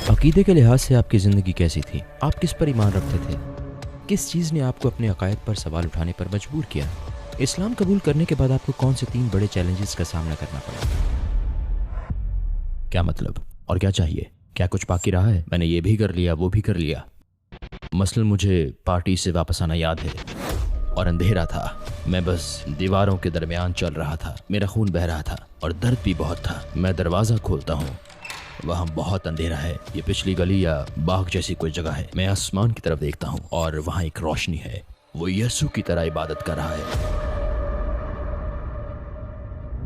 عقیدے کے لحاظ سے آپ کی زندگی کیسی تھی؟ آپ کس پر ایمان رکھتے تھے؟ کس چیز نے آپ کو اپنے عقائد پر سوال اٹھانے پر مجبور کیا؟ اسلام قبول کرنے کے بعد آپ کو کون سے 3 بڑے چیلنجز کا سامنا کرنا پڑا؟ کیا مطلب؟ اور کیا چاہیے؟ کیا کچھ باقی رہا ہے؟ میں نے یہ بھی کر لیا، وہ بھی کر لیا۔ مثلا مجھے پارٹی سے واپس آنا یاد ہے اور اندھیرا تھا، میں بس دیواروں کے درمیان چل رہا تھا، میرا خون بہہ رہا تھا اور درد بھی بہت تھا۔ میں دروازہ کھولتا ہوں، وہاں بہت اندھیرا ہے، یہ پچھلی گلی یا باغ جیسی کوئی جگہ ہے۔ میں آسمان کی طرف دیکھتا ہوں اور وہاں ایک روشنی ہے، وہ یسوع کی طرح عبادت کر رہا ہے۔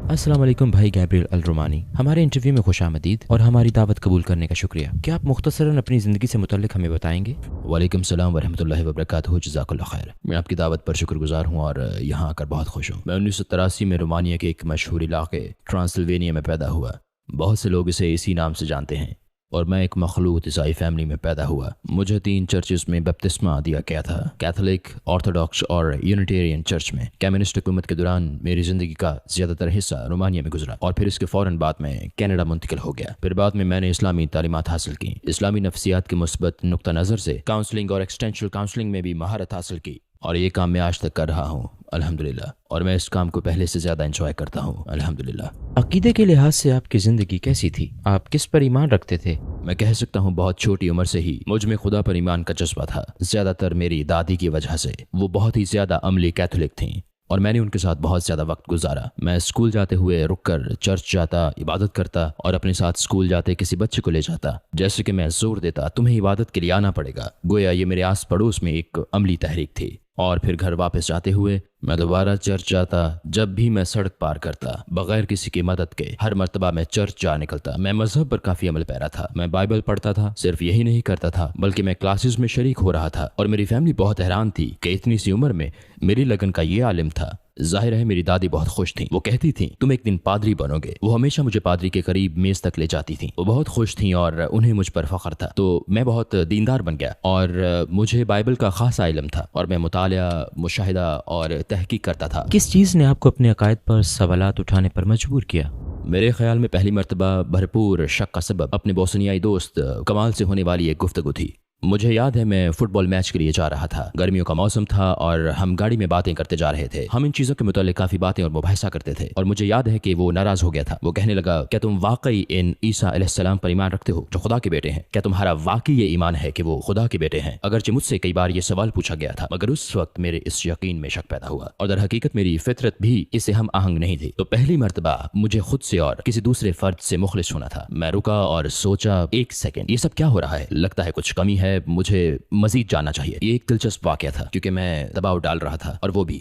السلام علیکم بھائی گیبریل الرومانی، ہمارے انٹرویو میں خوش آمدید اور ہماری دعوت قبول کرنے کا شکریہ۔ کیا آپ مختصراً اپنی زندگی سے متعلق ہمیں بتائیں گے؟ وعلیکم السلام ورحمۃ اللہ وبرکاتہ، جزاک اللہ خیر۔ میں آپ کی دعوت پر شکر گزار ہوں اور یہاں آ کر بہت خوش ہوں۔ میں 1983 میں رومانیہ کے ایک مشہور علاقے ٹرانسلوینیا میں پیدا ہوا۔ بہت سے لوگ اسے اسی نام سے جانتے ہیں، اور میں ایک مخلوط عیسائی فیملی میں پیدا ہوا۔ مجھے 3 چرچز میں بپتسمہ دیا گیا تھا، کیتھولک، آرتھوڈاکس اور یونیٹیرین چرچ میں۔ کمیونسٹ حکومت کے دوران میری زندگی کا زیادہ تر حصہ رومانیہ میں گزرا اور پھر اس کے فوراً بعد میں کینیڈا منتقل ہو گیا۔ پھر بعد میں نے اسلامی تعلیمات حاصل کی، اسلامی نفسیات کے مثبت نقطہ نظر سے کاؤنسلنگ اور ایکسٹینشنل کاؤنسلنگ میں بھی مہارت حاصل کی، اور یہ کام میں آج تک کر رہا ہوں الحمدللہ، اور میں اس کام کو پہلے سے زیادہ انجوائے کرتا ہوں الحمدللہ۔ عقیدے کے لحاظ سے آپ کی زندگی کیسی تھی؟ آپ کس پر ایمان رکھتے تھے؟ میں کہہ سکتا ہوں بہت چھوٹی عمر سے ہی مجھ میں خدا پر ایمان کا جذبہ تھا، زیادہ تر میری دادی کی وجہ سے۔ وہ بہت ہی زیادہ عملی کیتھولک تھیں اور میں نے ان کے ساتھ بہت زیادہ وقت گزارا۔ میں اسکول جاتے ہوئے رک کر چرچ جاتا، عبادت کرتا اور اپنے ساتھ اسکول جاتے کسی بچے کو لے جاتا، جیسے کہ میں زور دیتا تمہیں عبادت کے لیے آنا پڑے گا، گویا یہ میرے آس پڑوس میں ایک عملی تحریک تھی۔ اور پھر گھر واپس جاتے ہوئے میں دوبارہ چرچ جاتا۔ جب بھی میں سڑک پار کرتا بغیر کسی کی مدد کے ہر مرتبہ میں چرچ جا نکلتا۔ میں مذہب پر کافی عمل پیرا تھا، میں بائبل پڑھتا تھا، صرف یہی نہیں کرتا تھا بلکہ میں کلاسز میں شریک ہو رہا تھا، اور میری فیملی بہت حیران تھی کہ اتنی سی عمر میں میری لگن کا یہ عالم تھا۔ ظاہر ہے میری دادی بہت خوش تھیں، وہ کہتی تھیں تم ایک دن پادری بنو گے۔ وہ ہمیشہ مجھے پادری کے قریب میز تک لے جاتی تھیں، وہ بہت خوش تھیں اور انہیں مجھ پر فخر تھا۔ تو میں بہت دیندار بن گیا اور مجھے بائبل کا خاصا علم تھا، اور میں مطالعہ، مشاہدہ اور تحقیق کرتا تھا۔ کس چیز نے آپ کو اپنے عقائد پر سوالات اٹھانے پر مجبور کیا؟ میرے خیال میں پہلی مرتبہ بھرپور شک کا سبب اپنے بوسنیائی دوست کمال سے ہونے والی ایک گفتگو تھی۔ مجھے یاد ہے میں فٹ بال میچ کے لیے جا رہا تھا، گرمیوں کا موسم تھا اور ہم گاڑی میں باتیں کرتے جا رہے تھے۔ ہم ان چیزوں کے متعلق کافی باتیں اور مباحثہ کرتے تھے، اور مجھے یاد ہے کہ وہ ناراض ہو گیا تھا۔ وہ کہنے لگا کیا تم واقعی ان عیسیٰ علیہ السلام پر ایمان رکھتے ہو جو خدا کے بیٹے ہیں؟ کیا تمہارا واقعی یہ ایمان ہے کہ وہ خدا کے بیٹے ہیں؟ اگرچہ مجھ سے کئی بار یہ سوال پوچھا گیا تھا، مگر اس وقت میرے اس یقین میں شک پیدا ہوا، اور در حقیقت میری فطرت بھی اس سے ہم آہنگ نہیں تھی۔ تو پہلی مرتبہ مجھے خود سے اور کسی دوسرے فرد سے مخلص ہونا تھا۔ میں رکا اور سوچا ایک سیکنڈ، یہ سب کیا ہو رہا ہے؟ لگتا ہے کچھ کمی ہے، مجھے مزید جاننا چاہیے۔ یہ ایک دلچسپ واقعہ تھا کیونکہ میں دباؤ ڈال رہا تھا، اور وہ بھی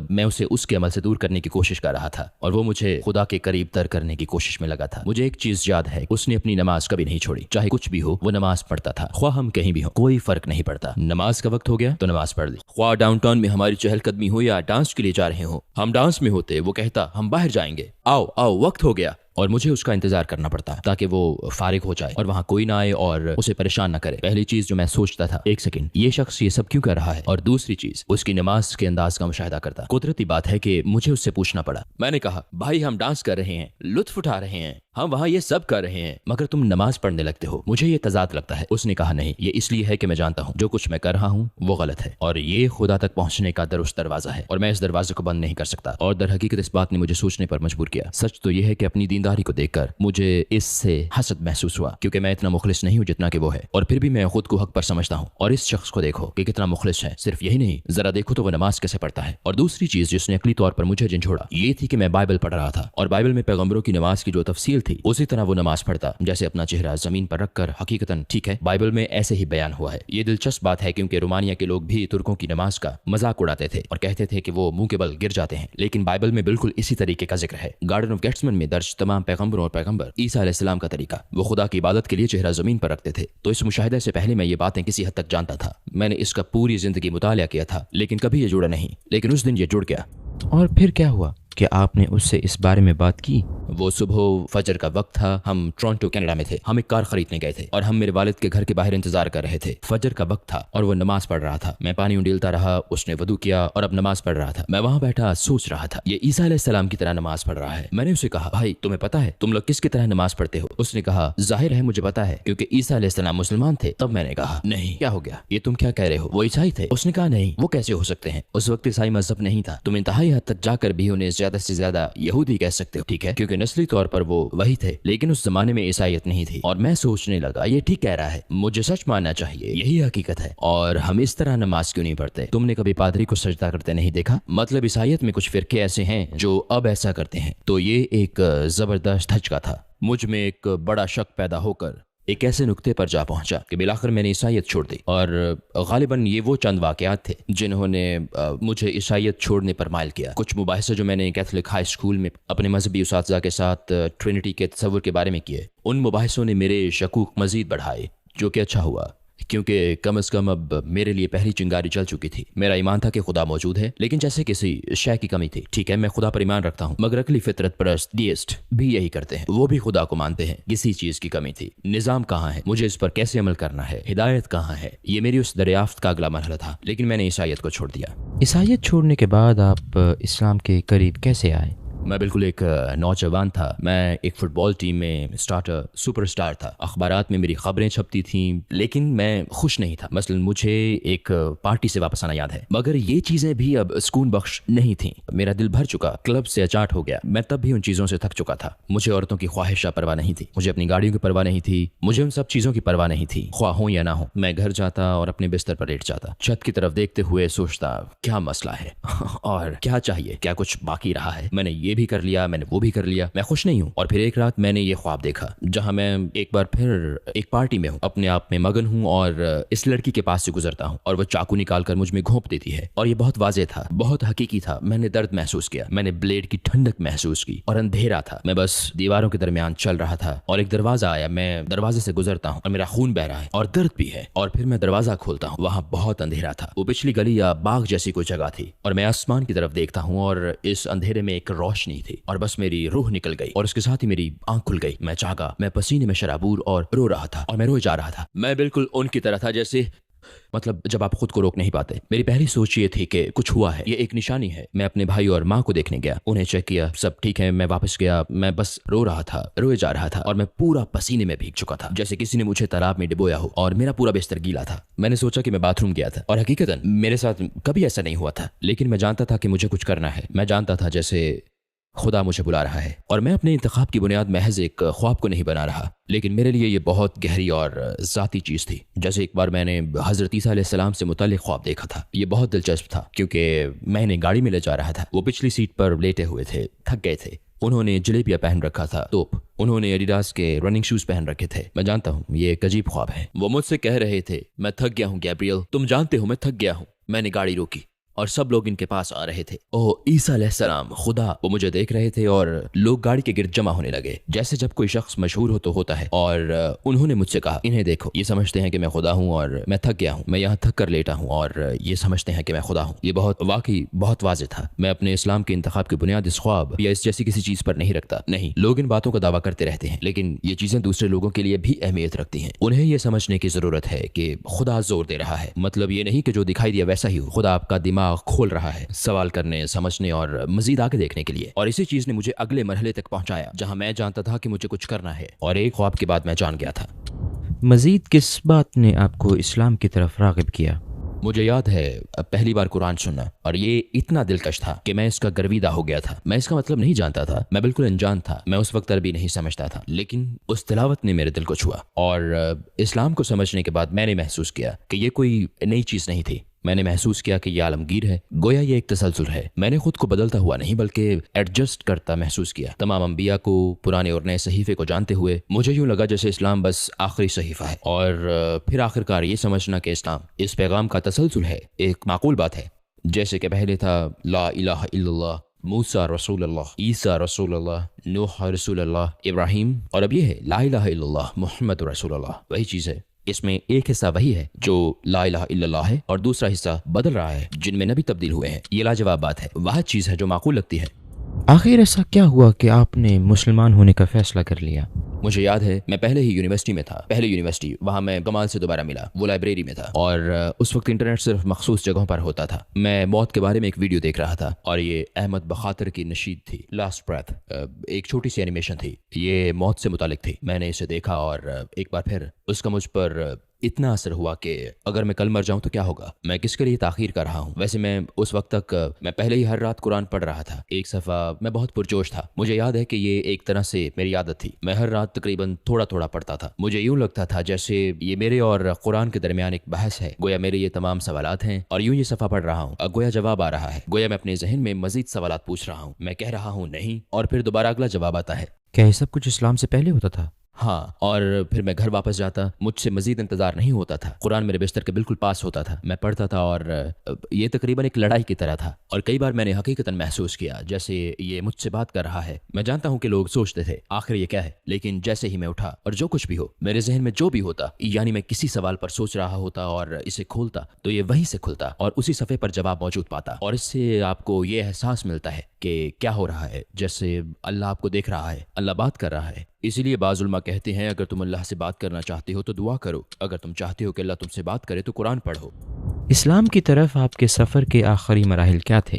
میں اسے اس کے عمل سے دور کرنے کی کوشش کر رہا تھا، اور وہ مجھے خدا کے قریب تر کرنے کی کوشش میں لگا تھا۔ مجھے ایک چیز یاد ہے، اس نے اپنی نماز کبھی نہیں چھوڑی، چاہے کچھ بھی ہو وہ نماز پڑھتا تھا، خواہ ہم کہیں بھی ہوں، کوئی فرق نہیں پڑتا۔ نماز کا وقت ہو گیا تو نماز پڑھ لی، خواہ ڈاؤن ٹاؤن میں ہماری چہل قدمی ہو یا ڈانس کے لیے جا رہے ہوں۔ ہم ڈانس میں ہوتے، وہ کہتا ہم باہر جائیں گے، آؤ آؤ وقت ہو گیا، اور مجھے اس کا انتظار کرنا پڑتا تاکہ وہ فارغ ہو جائے اور وہاں کوئی نہ آئے اور اسے پریشان نہ کرے۔ پہلی چیز جو میں سوچتا تھا، ایک سیکنڈ، یہ شخص یہ سب کیوں کر رہا ہے؟ اور دوسری چیز، اس کی نماز کے انداز کا مشاہدہ کرتا۔ قدرتی بات ہے کہ مجھے اس سے پوچھنا پڑا۔ میں نے کہا بھائی ہم ڈانس کر رہے ہیں، لطف اٹھا رہے ہیں، ہم وہاں یہ سب کر رہے ہیں، مگر تم نماز پڑھنے لگتے ہو، مجھے یہ تضاد لگتا ہے۔ اس نے کہا نہیں، یہ اس لیے ہے کہ میں جانتا ہوں جو کچھ میں کر رہا ہوں وہ غلط ہے، اور یہ خدا تک پہنچنے کا درست دروازہ ہے، اور میں اس دروازے کو بند نہیں کر سکتا۔ اور در حقیقت اس بات نے مجھے سوچنے پر مجبور کیا۔ سچ تو یہ ہے کہ اپنی دینداری کو دیکھ کر مجھے اس سے حسد محسوس ہوا، کیونکہ میں اتنا مخلص نہیں ہوں جتنا کہ وہ ہے، اور پھر بھی میں خود کو حق پر سمجھتا ہوں۔ اور اس شخص کو دیکھو کہ کتنا مخلص ہے، صرف یہی نہیں، ذرا دیکھو تو وہ نماز کیسے پڑھتا ہے۔ اور دوسری چیز جس نے عقلی طور پر مجھے جھنجھوڑا یہ تھی کہ میں بائبل پڑھ رہا تھا، اور بائبل میں پیغمبروں کی نماز کی جو تفصیل تھی اسی طرح وہ نماز پڑھتا، جیسے اپنا چہرہ زمین پر رکھ کر۔ حقیقتاً ٹھیک ہے، بائبل میں ایسے ہی بیان ہوا ہے۔ یہ دلچسپ بات ہے کیونکہ رومانیہ کے لوگ بھی ترکوں کی نماز کا مذاق اڑاتے تھے اور کہتے تھے کہ وہ منہ کے بل گر جاتے ہیں، لیکن بائبل میں بالکل اسی طریقے کا ذکر ہے۔ گارڈن آف گیٹسمن میں درج تمام پیغمبروں اور پیغمبر عیسیٰ علیہ السلام کا طریقہ، وہ خدا کی عبادت کے لیے چہرہ زمین پر رکھتے تھے۔ تو اس مشاہدے سے پہلے میں یہ باتیں کسی حد تک جانتا تھا، میں نے اس کا پوری زندگی مطالعہ کیا تھا، لیکن کبھی یہ جڑا نہیں، لیکن اس دن یہ جڑ گیا۔ اور پھر کیا ہوا؟ کہ آپ نے اس سے اس بارے میں بات کی؟ وہ صبح فجر کا وقت تھا، ہم ٹورنٹو کینیڈا میں تھے، ہم ایک کار خریدنے گئے تھے اور ہم میرے والد کے گھر کے باہر انتظار کر رہے تھے۔ فجر کا وقت تھا اور وہ نماز پڑھ رہا تھا، میں پانی انڈیلتا رہا، اس نے وضو کیا اور اب نماز پڑھ رہا تھا۔ میں وہاں بیٹھا سوچ رہا تھا یہ عیسیٰ علیہ السلام کی طرح نماز پڑھ رہا ہے۔ میں نے اسے کہا بھائی تمہیں پتا ہے تم لوگ کس کی طرح نماز پڑھتے ہو؟ اس نے کہا ظاہر ہے مجھے پتا ہے کیونکہ عیسیٰ علیہ السلام مسلمان تھے۔ تب میں نے کہا نہیں، کیا ہو گیا، یہ تم کیا کہہ رہے ہو، وہ عیسائی تھے؟ اس نے کہا نہیں، وہ کیسے ہو سکتے ہیں، اس وقت عیسائی مذہب نہیں تھا، تم انتہائی حد تک جا کر بھی انہیں زیادہ سے زیادہ یہودی کہہ سکتے ہو، ٹھیک ہے، کیونکہ نسلی طور پر وہ وہی تھے، لیکن اس زمانے میں عیسائیت نہیں تھی۔ اور میں سوچنے لگا یہ ٹھیک کہہ رہا ہے، مجھے سچ ماننا چاہیے، یہی حقیقت ہے، اور ہم اس طرح نماز کیوں نہیں پڑھتے؟ تم نے کبھی پادری کو سجدہ کرتے نہیں دیکھا؟ مطلب عیسائیت میں کچھ فرقے ایسے ہیں جو اب ایسا کرتے ہیں۔ تو یہ ایک زبردست دھچکا تھا، مجھ میں ایک بڑا شک پیدا ہو کر ایک ایسے نقطے پر جا پہنچا کہ بالآخر میں نے عیسائیت چھوڑ دی۔ اور غالباً یہ وہ چند واقعات تھے جنہوں نے مجھے عیسائیت چھوڑنے پر مائل کیا۔ کچھ مباحثے جو میں نے کیتھولک ہائی اسکول میں اپنے مذہبی اساتذہ کے ساتھ ٹرینٹی کے تصور کے بارے میں کیے، ان مباحثوں نے میرے شکوک مزید بڑھائے، جو کہ اچھا ہوا، کیونکہ کم از کم اب میرے لیے پہلی چنگاری چل چکی تھی۔ میرا ایمان تھا کہ خدا موجود ہے، لیکن جیسے کسی شے کی کمی تھی۔ ٹھیک ہے، میں خدا پر ایمان رکھتا ہوں، مگر عقلی فطرت پرست دیسٹ بھی یہی کرتے ہیں، وہ بھی خدا کو مانتے ہیں۔ کسی چیز کی کمی تھی، نظام کہاں ہے، مجھے اس پر کیسے عمل کرنا ہے، ہدایت کہاں ہے، یہ میری اس دریافت کا اگلا مرحلہ تھا، لیکن میں نے عیسائیت کو چھوڑ دیا۔ عیسائیت چھوڑنے کے بعد آپ اسلام کے قریب کیسے آئے؟ میں بالکل ایک نوجوان تھا، میں ایک فٹ بال ٹیم میں سپر اسٹار تھا، اخبارات میں میری خبریں چھپتی تھیں، لیکن میں خوش نہیں تھا۔ مثلا مجھے ایک پارٹی سے واپس آنا یاد ہے، مگر یہ چیزیں بھی اب سکون بخش نہیں تھیں۔ میرا دل بھر چکا، کلب سے اچاٹ ہو گیا، میں تب بھی ان چیزوں سے تھک چکا تھا۔ مجھے عورتوں کی خواہشہ پرواہ نہیں تھی، مجھے اپنی گاڑیوں کی پرواہ نہیں تھی، مجھے ان سب چیزوں کی پرواہ نہیں تھی، خواہ ہوں یا نہ ہوں۔ میں گھر جاتا اور اپنے بستر پر لیٹ جاتا، چھت کی طرف دیکھتے ہوئے سوچتا کیا مسئلہ ہے اور کیا چاہیے، کیا کچھ باقی رہا ہے، میں نے یہ بھی کر لیا، میں نے وہ بھی کر لیا، میں خوش نہیں ہوں۔ اور پھر ایک رات میں نے یہ خواب دیکھا جہاں میں ایک بار پھر ایک پارٹی میں ہوں، اپنے آپ میں مگن ہوں اور اس لڑکی کے پاس سے گزرتا ہوں اور وہ چاقو نکال کر مجھ میں گھونپ دیتی ہے، اور یہ بہت واضح تھا، بہت حقیقی تھا۔ میں نے درد محسوس کیا، میں نے بلیڈ کی ٹھنڈک محسوس کی، اور اندھیرا تھا، میں بس دیواروں کے درمیان چل رہا تھا اور ایک دروازہ آیا، میں دروازے سے گزرتا ہوں اور میرا خون بہ رہا ہے اور درد بھی ہے، اور پھر میں دروازہ کھولتا ہوں، وہاں بہت اندھیرا تھا، وہ پچھلی گلی یا باغ جیسی کوئی جگہ تھی، اور میں آسمان کی طرف دیکھتا ہوں اور اس اندھیرے میں ایک روشنی تھی، اور بس میری روح نکل گئی اور اس کے ساتھ ہی میری آنکھ کھل گئی۔ میں جاگا، میں پسینے میں شرابور اور رو رہا تھا، اور میں روئے جا رہا تھا۔ میں بالکل ان کی طرح تھا جیسے مطلب جب آپ خود کو روک نہیں پاتے۔ میری پہلی سوچ یہ تھی کہ کچھ ہوا ہے، یہ ایک نشانی ہے۔ میں اپنے بھائی اور ماں کو دیکھنے گیا، انہیں چیک کیا، سب ٹھیک ہے، میں واپس گیا، میں بس رو رہا تھا، روئے جا رہا تھا، اور میں پورا پسینے میں بھیگ چکا تھا جیسے کسی نے مجھے تالاب میں ڈبویا ہو، اور میرا پورا بستر گیلا تھا۔ میں نے سوچا کہ میں باتھ روم گیا تھا، اور حقیقتاً میرے ساتھ کبھی ایسا نہیں ہوا تھا، لیکن میں جانتا تھا کہ مجھے کچھ کرنا ہے۔ میں جانتا تھا جیسے خدا مجھے بلا رہا ہے، اور میں اپنے انتخاب کی بنیاد محض ایک خواب کو نہیں بنا رہا، لیکن میرے لیے یہ بہت گہری اور ذاتی چیز تھی۔ جیسے ایک بار میں نے حضرت عیسیٰ علیہ السلام سے متعلق خواب دیکھا تھا، یہ بہت دلچسپ تھا کیونکہ میں انہیں گاڑی میں لے جا رہا تھا، وہ پچھلی سیٹ پر لیٹے ہوئے تھے، تھک گئے تھے، انہوں نے جلیبیاں پہن رکھا تھا توپ، انہوں نے ایڈیڈاس کے رننگ شوز پہن رکھے تھے۔ میں جانتا ہوں یہ ایک عجیب خواب ہے۔ وہ مجھ سے کہہ رہے تھے میں تھک گیا ہوں گیبریل، تم جانتے ہو میں تھک گیا ہوں۔ میں نے گاڑی روکی اور سب لوگ ان کے پاس آ رہے تھے، اوہ عیسیٰ علیہ السلام، خدا۔ وہ مجھے دیکھ رہے تھے اور لوگ گاڑی کے گرد جمع ہونے لگے، جیسے جب کوئی شخص مشہور ہو تو ہوتا ہے، اور انہوں نے مجھ سے کہا انہیں دیکھو، یہ سمجھتے ہیں کہ میں خدا ہوں اور میں تھک گیا ہوں، میں یہاں تھک کر لیٹا ہوں اور یہ سمجھتے ہیں کہ میں خدا ہوں۔ یہ واقعی بہت واضح تھا۔ میں اپنے اسلام کے انتخاب کی بنیاد اس خواب یا اس جیسی کسی چیز پر نہیں رکھتا، نہیں، لوگ ان باتوں کا دعویٰ کرتے رہتے ہیں، لیکن یہ چیزیں دوسرے لوگوں کے لیے بھی اہمیت رکھتی ہیں۔ انہیں یہ سمجھنے کی ضرورت ہے کہ خدا زور دے رہا ہے، مطلب یہ نہیں کہ جو دکھائی دیا ویسا ہی ہو، خدا آپ کا دماغ کھول رہا ہے سوال کرنے، سمجھنے اور مزید آگے دیکھنے کے لیے۔ اور اسی چیز نے مجھے اگلے مرحلے تک پہنچایا جہاں میں جانتا تھا کہ مجھے کچھ کرنا ہے، اور ایک خواب کے بعد میں جان گیا تھا۔ مزید کس بات نے آپ کو اسلام کی طرف راغب کیا؟ مجھے یاد ہے پہلی بار قرآن سننا، اور یہ اتنا دلکش تھا کہ میں اس کا گرویدہ ہو گیا تھا۔ میں اس کا مطلب نہیں جانتا تھا، میں بالکل انجان تھا، میں اس وقت عربی نہیں سمجھتا تھا، لیکن اس تلاوت نے میرے دل کو چھوا، اور اسلام کو سمجھنے کے بعد میں نے محسوس کیا کہ یہ کوئی نئی چیز نہیں تھی۔ میں نے محسوس کیا کہ یہ عالمگیر ہے، گویا یہ ایک تسلسل ہے۔ میں نے خود کو بدلتا ہوا نہیں بلکہ ایڈجسٹ کرتا محسوس کیا، تمام انبیاء کو، پرانے اور نئے صحیفے کو جانتے ہوئے مجھے یوں لگا جیسے اسلام بس آخری صحیفہ ہے، اور پھر آخرکار یہ سمجھنا کہ اسلام اس پیغام کا تسلسل ہے ایک معقول بات ہے۔ جیسے کہ پہلے تھا لا الہ الا اللہ، موسیٰ رسول اللہ، عیسیٰ رسول اللہ، نوح رسول اللہ، ابراہیم، اور اب یہ ہے لا الہ الا اللہ محمد رسول اللہ۔ وہی چیز ہے، اس میں ایک حصہ وہی ہے جو لا الہ الا اللہ ہے، اور دوسرا حصہ بدل رہا ہے جن میں نبی تبدیل ہوئے ہیں۔ یہ لاجواب بات ہے، واحد چیز ہے جو معقول لگتی ہے۔ آخر ایسا کیا ہوا کہ آپ نے مسلمان ہونے کا فیصلہ کر لیا؟ مجھے یاد ہے میں پہلے ہی یونیورسٹی میں تھا، پہلے یونیورسٹی، وہاں میں کمال سے دوبارہ ملا، وہ لائبریری میں تھا، اور اس وقت انٹرنیٹ صرف مخصوص جگہوں پر ہوتا تھا۔ میں موت کے بارے میں ایک ویڈیو دیکھ رہا تھا، اور یہ احمد بخاطر کی نشید تھی، لاسٹ بریتھ، ایک چھوٹی سی اینیمیشن تھی، یہ موت سے متعلق تھی۔ میں نے اسے دیکھا اور ایک بار پھر اس کا مجھ پر اتنا اثر ہوا کہ اگر میں کل مر جاؤں تو کیا ہوگا، میں کس کے لیے تاخیر کر رہا ہوں۔ ویسے میں اس وقت تک میں پہلے ہی ہر رات قرآن پڑھ رہا تھا، ایک صفحہ، میں بہت پرجوش تھا۔ مجھے یاد ہے کہ یہ ایک طرح سے میری عادت تھی، میں ہر رات تقریباً تھوڑا تھوڑا پڑھتا تھا۔ مجھے یوں لگتا تھا جیسے یہ میرے اور قرآن کے درمیان ایک بحث ہے، گویا میرے یہ تمام سوالات ہیں اور یوں یہ صفحہ پڑھ رہا ہوں، گویا جواب آ رہا ہے، گویا میں اپنے ذہن میں مزید سوالات پوچھ رہا ہوں، میں کہہ رہا ہوں نہیں، اور پھر دوبارہ اگلا جواب آتا ہے۔ کیا یہ سب کچھ اسلام سے پہلے ہوتا تھا؟ ہاں، اور پھر میں گھر واپس جاتا، مجھ سے مزید انتظار نہیں ہوتا تھا، قرآن میرے بستر کے بالکل پاس ہوتا تھا، میں پڑھتا تھا، اور یہ تقریباً ایک لڑائی کی طرح تھا، اور کئی بار میں نے حقیقتاً محسوس کیا جیسے یہ مجھ سے بات کر رہا ہے۔ میں جانتا ہوں کہ لوگ سوچتے تھے آخر یہ کیا ہے، لیکن جیسے ہی میں اٹھا اور جو کچھ بھی ہو میرے ذہن میں جو بھی ہوتا، یعنی میں کسی سوال پر سوچ رہا ہوتا اور اسے کھولتا تو یہ وہیں سے کھلتا اور اسی صفحے پر جواب موجود پاتا، اور اس سے آپ کو یہ احساس ملتا ہے کہ کیا ہو رہا ہے، جیسے اللہ آپ کو دیکھ رہا ہے، اللہ بات کر رہا ہے۔ اسی لیے بعض علماء کہتے ہیں اگر تم اللہ سے بات کرنا چاہتے ہو تو دعا کرو، اگر تم چاہتے ہو کہ اللہ تم سے بات کرے تو قرآن پڑھو۔ اسلام کی طرف آپ کے سفر کے آخری مراحل کیا تھے؟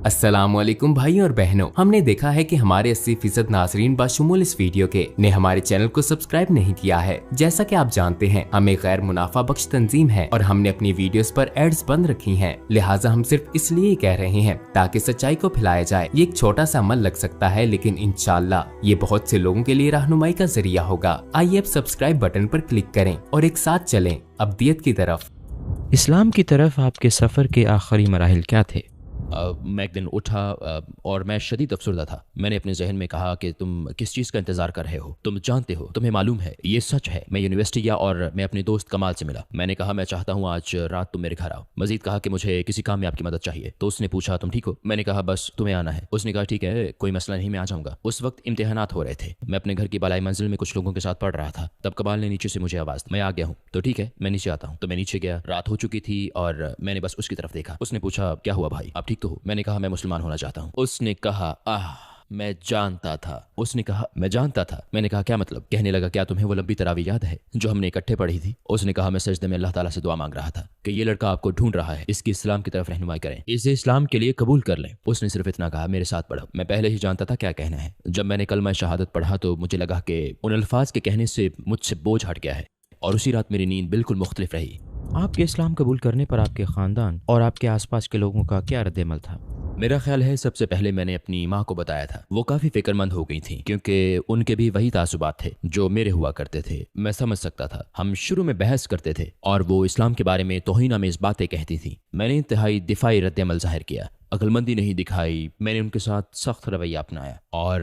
السلام علیکم بھائی اور بہنوں، ہم نے دیکھا ہے کہ ہمارے 80% ناظرین بشمول اس ویڈیو کے نے ہمارے چینل کو سبسکرائب نہیں کیا ہے۔ جیسا کہ آپ جانتے ہیں ہم ایک غیر منافع بخش تنظیم ہے اور ہم نے اپنی ویڈیوز پر ایڈز بند رکھی ہیں، لہٰذا ہم صرف اس لیے کہہ رہے ہیں تاکہ سچائی کو پھیلایا جائے۔ یہ ایک چھوٹا سا عمل لگ سکتا ہے لیکن انشاءاللہ یہ بہت سے لوگوں کے لیے رہنمائی کا ذریعہ ہوگا۔ آئیے اب سبسکرائب بٹن پر کلک کریں اور ایک ساتھ چلیں ابدیت کی طرف۔ اسلام کی طرف آپ کے سفر کے آخری مراحل کیا تھے؟ میں ایک دن اٹھا اور میں شدید افسردہ تھا۔ میں نے اپنے ذہن میں کہا کہ تم کس چیز کا انتظار کر رہے ہو، تم جانتے ہو، تمہیں معلوم ہے، یہ سچ ہے۔ میں یونیورسٹی گیا اور میں اپنے دوست کمال سے ملا، میں نے کہا میں چاہتا ہوں آج رات تم میرے گھر آؤ، مزید کہا کہ مجھے کسی کام میں آپ کی مدد چاہیے، تو اس نے پوچھا تم ٹھیک ہو؟ میں نے کہا بس تمہیں آنا ہے۔ اس نے کہا ٹھیک ہے، کوئی مسئلہ نہیں، میں آ جاؤں گا۔ اس وقت امتحانات ہو رہے تھے، میں اپنے گھر کی بالائی منزل میں کچھ لوگوں کے ساتھ پڑھ رہا تھا، تب کمال نے نیچے سے مجھے آواز دی، میں آ گیا ہوں تو ٹھیک ہے میں نیچے آتا ہوں۔ تو میں نیچے گیا، رات ہو چکی تھی اور میں نے بس اس کی طرف دیکھا۔ اس نے پوچھا کیا ہوا بھائی، آپ ٹھیک تو ہو؟ میں نے کہا میں مسلمان ہونا چاہتا ہوں۔ اس نے کہا میں جانتا تھا۔ اس نے کہا میں جانتا تھا۔ میں نے کہا کیا مطلب؟ کہنے لگا کیا تمہیں وہ لمبی تراویح یاد ہے جو ہم نے اکٹھے پڑھی تھی؟ اس نے کہا میں سجدے میں اللہ تعالیٰ سے دعا مانگ رہا تھا کہ یہ لڑکا آپ کو ڈھونڈ رہا ہے، اس کی اسلام کی طرف رہنمائی کریں، اسے اسلام کے لیے قبول کر لیں۔ اس نے صرف اتنا کہا، میرے ساتھ پڑھو۔ میں پہلے ہی جانتا تھا کیا کہنا ہے۔ جب میں نے کلمہ شہادت پڑھا تو مجھے لگا کہ ان الفاظ کے کہنے سے مجھ سے بوجھ ہٹ گیا ہے، اور اسی رات میری نیند بالکل مختلف رہی۔ آپ کے اسلام قبول کرنے پر آپ کے خاندان اور آپ کے آس پاس کے لوگوں کا کیا رد عمل تھا؟ میرا خیال ہے سب سے پہلے میں نے اپنی ماں کو بتایا تھا، وہ کافی فکر مند ہو گئی تھیں کیونکہ ان کے بھی وہی تعصبات تھے جو میرے ہوا کرتے تھے۔ میں سمجھ سکتا تھا، ہم شروع میں بحث کرتے تھے اور وہ اسلام کے بارے میں توہین آمیز باتیں کہتی تھیں۔ میں نے انتہائی دفاعی رد عمل ظاہر کیا، عقل مندی نہیں دکھائی، میں نے ان کے ساتھ سخت رویہ اپنایا، اور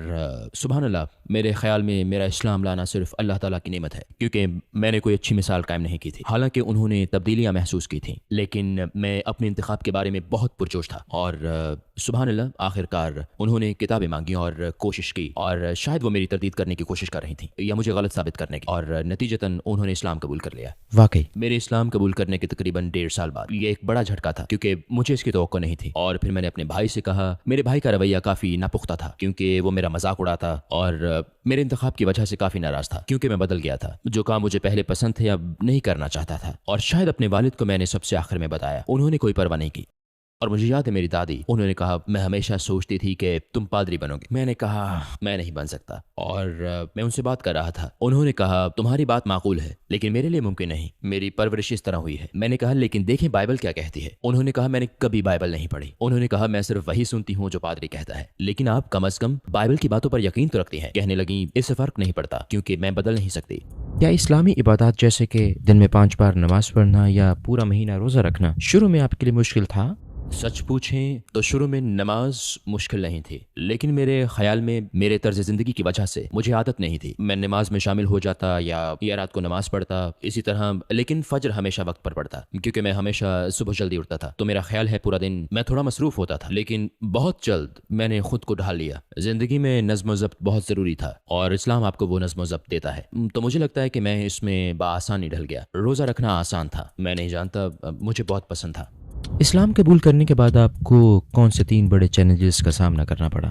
سبحان اللہ میرے خیال میں میرا اسلام لانا صرف اللہ تعالیٰ کی نعمت ہے کیونکہ میں نے کوئی اچھی مثال قائم نہیں کی تھی۔ حالانکہ انہوں نے تبدیلیاں محسوس کی تھیں لیکن میں اپنے انتخاب کے بارے میں بہت پرجوش تھا، اور سبحان اللہ آخر کار انہوں نے کتابیں مانگی اور کوشش کی، اور شاید وہ میری تردید کرنے کی کوشش کر رہی تھیں یا مجھے غلط ثابت کرنے کی، اور نتیجتاً انہوں نے اسلام قبول کر لیا۔ واقعی میرے اسلام قبول کرنے کے تقریباً 1.5 سال بعد یہ ایک بڑا جھٹکا تھا کیونکہ مجھے اس کی توقع نہیں تھی، اور پھر میں نے اپنے بھائی سے کہا۔ میرے بھائی کا رویہ کافی ناپختہ تھا کیونکہ وہ میرا مذاق اڑاتا اور میرے انتخاب کی وجہ سے کافی ناراض تھا کیونکہ میں بدل گیا تھا، جو کام مجھے پہلے پسند تھے اب نہیں کرنا چاہتا تھا، اور شاید اپنے والد کو میں نے سب سے آخر میں بتایا، انہوں نے کوئی پرواہ نہیں کی۔ اور مجھے یاد ہے میری دادی، انہوں نے کہا میں ہمیشہ سوچتی تھی کہ تم پادری بنو گے۔ میں نے کہا میں نہیں بن سکتا، اور میں ان سے بات کر رہا تھا۔ انہوں نے کہا تمہاری بات معقول ہے لیکن میرے لیے ممکن نہیں، میری پرورش اس طرح ہوئی ہے۔ میں نے کہا لیکن دیکھیں بائبل کیا کہتی ہے۔ انہوں نے کہا میں نے کبھی بائبل نہیں پڑھی۔ انہوں نے کہا میں صرف وہی سنتی ہوں جو پادری کہتا ہے، لیکن آپ کم از کم بائبل کی باتوں پر یقین تو رکھتی ہیں۔ کہنے لگیں اس سے فرق نہیں پڑتا کیونکہ میں بدل نہیں سکتی۔ کیا اسلامی عبادات جیسے کہ دن میں 5 بار نماز پڑھنا یا پورا مہینہ روزہ رکھنا شروع میں آپ کے لیے مشکل تھا؟ سچ پوچھیں تو شروع میں نماز مشکل نہیں تھی، لیکن میرے خیال میں میرے طرز زندگی کی وجہ سے مجھے عادت نہیں تھی۔ میں نماز میں شامل ہو جاتا یا رات کو نماز پڑھتا اسی طرح، لیکن فجر ہمیشہ وقت پر پڑھتا کیونکہ میں ہمیشہ صبح جلدی اٹھتا تھا، تو میرا خیال ہے پورا دن میں تھوڑا مصروف ہوتا تھا، لیکن بہت جلد میں نے خود کو ڈھال لیا۔ زندگی میں نظم و ضبط بہت ضروری تھا اور اسلام آپ کو وہ نظم و ضبط دیتا ہے، تو مجھے لگتا ہے کہ میں اس میں بآسانی ڈھل گیا۔ روزہ رکھنا آسان تھا، میں نہیں جانتا، مجھے بہت پسند تھا۔ اسلام قبول کرنے کے بعد آپ کو کون سے 3 بڑے چیلنجز کا سامنا کرنا پڑا؟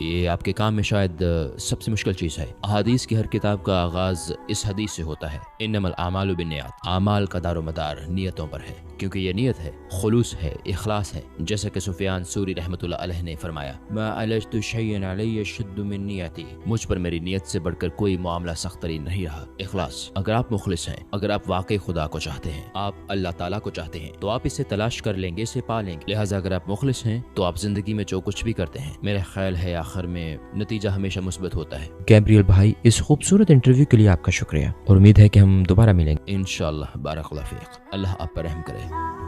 یہ آپ کے کام میں شاید سب سے مشکل چیز ہے۔ احادیث کی ہر کتاب کا آغاز اس حدیث سے ہوتا ہے، انما الاعمال بالنیات، اعمال کا دار و مدار نیتوں پر ہے، کیونکہ یہ نیت ہے، خلوص ہے، اخلاص ہے، جیسا کہ سفیان ثوری رحمۃ اللہ علیہ نے فرمایا، ما علجت شیئا علی اشد من نیتی، مجھ پر میری نیت سے بڑھ کر کوئی معاملہ سخت ترین نہیں رہا۔ اخلاص، اگر آپ مخلص ہیں، اگر آپ واقعی خدا کو چاہتے ہیں، آپ اللہ تعالیٰ کو چاہتے ہیں، تو آپ اسے تلاش کر لیں گے، اسے پا لیں گے۔ لہٰذا اگر آپ مخلص ہیں تو آپ زندگی میں جو کچھ بھی کرتے ہیں، میرا خیال ہے آخر میں نتیجہ ہمیشہ مثبت ہوتا ہے۔ گیبریل بھائی، اس خوبصورت انٹرویو کے لیے آپ کا شکریہ، اور امید ہے کہ ہم دوبارہ ملیں گے انشاءاللہ، بارک اللہ فیک، اللہ آپ پر رحم کرے۔